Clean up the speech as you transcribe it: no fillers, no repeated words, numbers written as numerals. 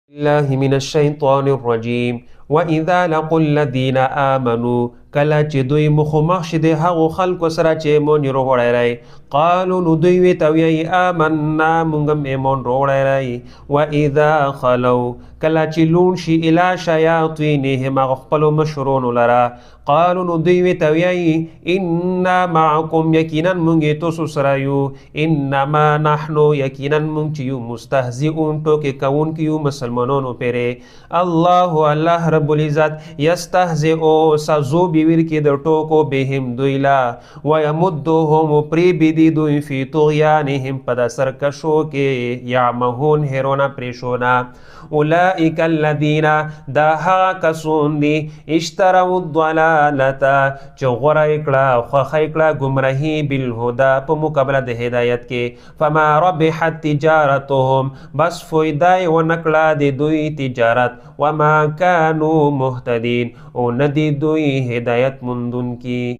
الله من الشيطان الرجيم وإذا لقوا الذين آمنوا کله چې دوی مخامخ شي د هغو خلکو سره چې ایمان یې راوړی قالو نو دوی وی ته وایي آمنا موږ هم ایمان راوړی واذا خلو کله چې لوڼ شي الی شیاطینهم هغه خپلو مشرونو لره قالو نو دوی وی ته وایي انا معکم یقینا موږ تاسو سره یو انما نحنو یقینا موږ چې یو مستهزئون ټوکې کوونکي یو مسلمانانو پرې الله رب العزت یستهزئ سزو بیویر کې د ټوکو بهم دویلا ويمدهم پری بدی دوی فی طغیانهم په د سرکشو کې یعمهون هرونه پریشونا اولئک الذین دا هغه کسون دي اشتروا الضلالة چې غوره کړه خوښه کړه ګمراهي بالهدى په مقابله د هدایت کې فما ربحت تجارتهم بس فایده ونکړه د دوی تجارت وما كانوا مهتدین او ندی دوی هدایت مندون کی